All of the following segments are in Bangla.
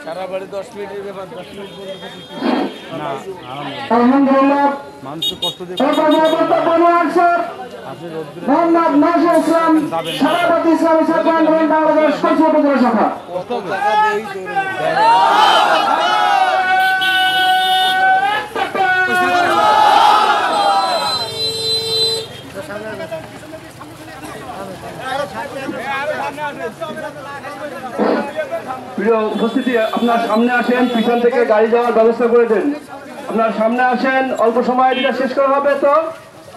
সারা বাড়ি 10 মিনিটের ব্যাপার 10 মিনিট না আলহামদুলিল্লাহ মানুষ কষ্ট দিয়ে মোহাম্মদ নাসির ইসলাম সভাপতি ইসলামী ছাত্র আন্দোলন বাংলাদেশ কচুয়া উপজেলা শাখা। প্রিয় উপস্থিতি, আপনার সামনে আসেন, পিছন থেকে গাড়ি যাওয়ার ব্যবস্থা করে দেন। আপনার সামনে আসেন, অল্প সময় এটা শেষ করা হবে, তো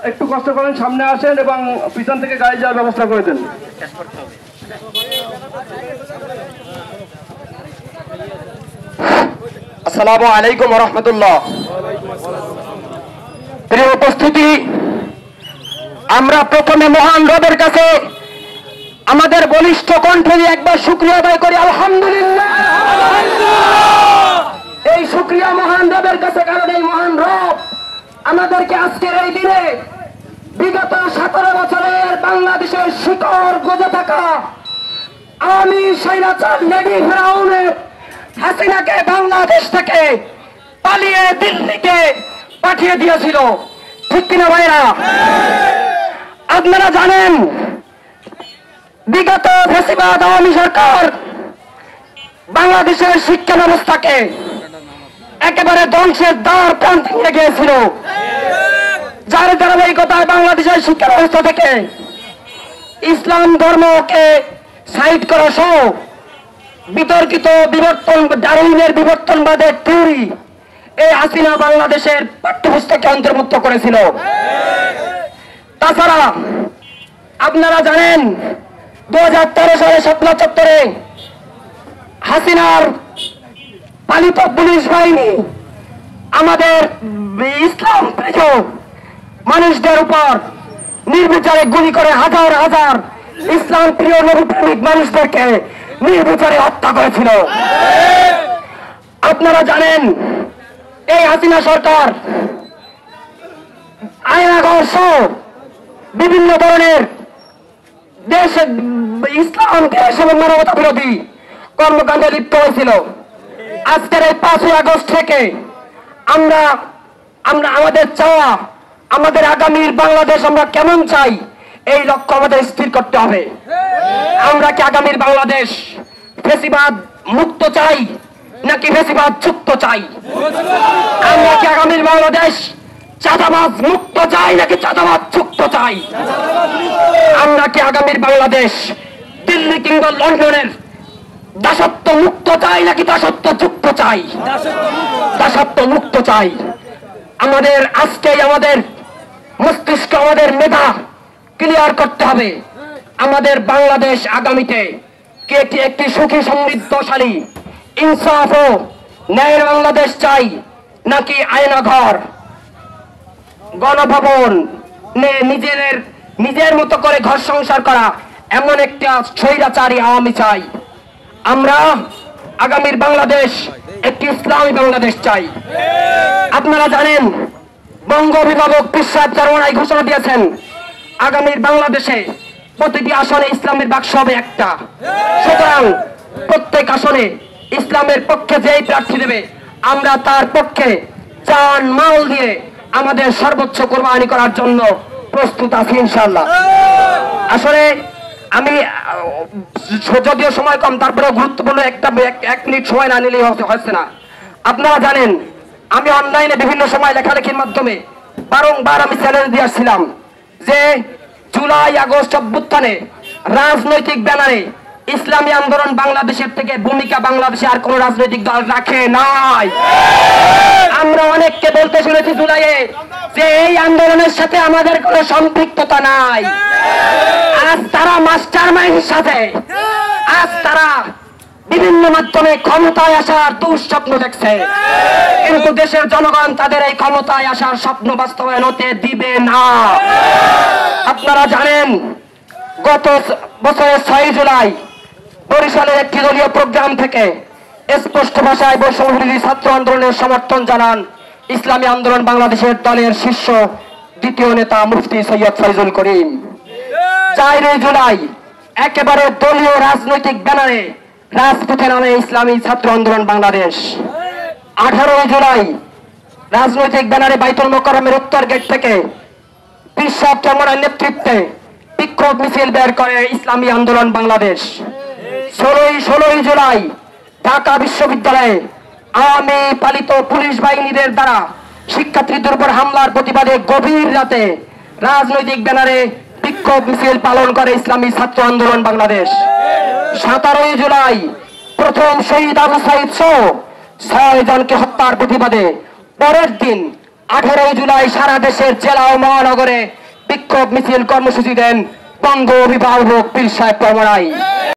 একটু কষ্ট করেন, সামনে আসেন এবং পিছন থেকে গাড়ি যাওয়ার ব্যবস্থা করে দেন। আসসালামু আলাইকুম ওয়া রাহমাতুল্লাহ। প্রিয় উপস্থিতি, আমরা প্রথমে মহান রবের কাছে আমাদের বলিষ্ঠ কণ্ঠে একবার শুকরিয়া আদায় করি, আলহামদুলিল্লাহ। এই শুকরিয়া মহান রবের কাছে, কারণ এই মহান রব আমাদেরকে আজকের এই দিনে বিগত 17 বছরের বাংলাদেশের শিকড় গজে থাকা আওয়ামী স্বৈরাচার লেডি ফেরাউনের হাসিনাকে বাংলাদেশ থেকে পালিয়ে দিল্লিতে পাঠিয়ে দিয়েছিল, ঠিক কিনা ভাইরা? আপনারা জানেন বিগত ফ্যাসিবাদ আওয়ামী সরকার বাংলাদেশের শিক্ষা ব্যবস্থাকে একেবারে ধ্বংসের দ্বার প্রান্তে নিয়ে গিয়েছিল, যার ধারাবাহিকতায় বাংলাদেশের শিক্ষা ব্যবস্থা থেকে ইসলাম ধর্মকে সাইড করা সহ বিতর্কিত বিবর্তন, ডারউইনের বিবর্তনবাদের থিওরি এই হাসিনা বাংলাদেশের পাঠ্যপুস্তকে অন্তর্ভুক্ত করেছিল। তাছাড়া আপনারা জানেন 2013 সালে শাপলা চত্বরে হাসিনার পালিত পুলিশ বাহিনী আমাদের ইসলাম প্রিয় মানুষদের উপর নির্বিচারে গুলি করে হাজার হাজার ইসলাম প্রিয় নবীপ্রেমিক মানুষদেরকে নির্বিচারে হত্যা করেছিল। আপনারা জানেন এই হাসিনা সরকার আয়নাঘর সহ বিভিন্ন ধরনের দেশে ইসলাম দেশ এবং মানবতা বিরোধী কর্মকাণ্ডে লিপ্ত হয়েছিল। আজকের এই 5ই আগস্ট থেকে আমরা আমাদের চাওয়া, আমাদের আগামীর বাংলাদেশ আমরা কেমন চাই, এই লক্ষ্য আমাদের স্থির করতে হবে। আমরা কি আগামীর বাংলাদেশ ফ্যাসিবাদ মুক্ত চাই নাকি ফ্যাসিবাদ যুক্ত চাই? আমরা কি আগামীর বাংলাদেশ চাঁদাবাজ মুক্ত চাই নাকি চাঁদাবাজ যুক্ত চাই? আমরা কি আগামীর বাংলাদেশ দিল্লি কিংবা লন্ডনের দাসত্ব মুক্ত চাই নাকি দাসত্ব যুক্ত চাই? দাসত্ব মুক্ত চাই। আমাদের আজকেই আমাদের মস্তিষ্ক, আমাদের মেধা ক্লিয়ার করতে হবে। আমাদের বাংলাদেশ আগামীতে একটি সুখী সমৃদ্ধশালী ইনসাফ ও ন্যায়ের বাংলাদেশ চাই নাকি আয়নাঘর, গণভবন নিজের মতো করে ঘর সংসার করা এমন একটা স্বৈরাচারী আওয়ামী চাই? আমরা আগামীর বাংলাদেশ একটি ইসলামী বাংলাদেশ চাই। আপনারা জানেন বঙ্গ অভিভাবক পীর সাহেব চরমনাই ঘোষণা দিয়েছেন আগামীর বাংলাদেশে প্রতিটি আসনে ইসলামের বাক্স হবে একটা। সুতরাং প্রত্যেক আসনে ইসলামের পক্ষে যেই প্রার্থী দেবে আমরা তার পক্ষে জান মাল দিয়ে আমাদের সর্বোচ্চ কোরবানি করার জন্য প্রস্তুত আছি ইনশাআল্লাহ। আসলে আমি যদিও সময় কম, তারপরে গুরুত্বপূর্ণ এক মিনিট সময় না নিলেই হচ্ছে না। আপনারা জানেন আমি অনলাইনে বিভিন্ন সময় লেখালেখির মাধ্যমে বারংবার আমি চ্যালেঞ্জ দিয়ে আসছিলাম যে জুলাই আগস্ট অভ্যুত্থানে রাজনৈতিক ব্যানারে ইসলামী আন্দোলন বাংলাদেশের থেকে ভূমিকা বাংলাদেশে আর কোন রাজনৈতিক দল রাখে নাই। আমরা অনেককে বলতে শুনেছি জুলাইয়ে যে এই আন্দোলনের সাথে আমাদের কোনো সম্পৃক্ততা নাই। আজ তারা মাস্টারমাইন্ডের সাথে, আজ তারা বিভিন্ন মাধ্যমে ক্ষমতায় আসার দুঃস্বপ্ন দেখছে, কিন্তু দেশের জনগণ তাদের এই ক্ষমতায় আসার স্বপ্ন বাস্তবায়ন হতে দিবে না। আপনারা জানেন গত বছরের 6 জুলাই বরিশালের একটি দলীয় প্রোগ্রাম থেকে স্পষ্ট ভাষায় বৈষম্যবিরোধী ছাত্র আন্দোলনের সমর্থন জানান ইসলামী আন্দোলন বাংলাদেশের দলের শীর্ষ দ্বিতীয় নেতা মুফতি সৈয়দ ফয়জুল করিম। 4 জুলাই একেবারে দলীয় রাজনৈতিক ব্যানারে রাজপথে নামে ইসলামী ছাত্র আন্দোলন বাংলাদেশ। 18 জুলাই রাজনৈতিক ব্যানারে বাইতুল মোকাররমের উত্তর গেট থেকে পীর সাহেব চরমনার নেতৃত্বে বিক্ষোভ মিছিল বের করে ইসলামী আন্দোলন বাংলাদেশ। 16 জুলাই ঢাকা বিশ্ববিদ্যালয়ে আওয়ামী পালিত পুলিশ বাহিনীদের দ্বারা শিক্ষার্থীদের উপর হামলার প্রতিবাদে গভীর রাতে রাজনৈতিক ব্যানারে বিক্ষোভ মিছিল পালন করে ইসলামী ছাত্র আন্দোলন বাংলাদেশ। 17 জুলাই প্রথম শহীদ আবু সাইদ সহ 6 জনকে হত্যার প্রতিবাদে পরের দিন 18 জুলাই সারা দেশের জেলা ও মহানগরে বিক্ষোভ মিছিল কর্মসূচি দেন বঙ্গ অভিভাবক পীর সাহেব চরমনাই।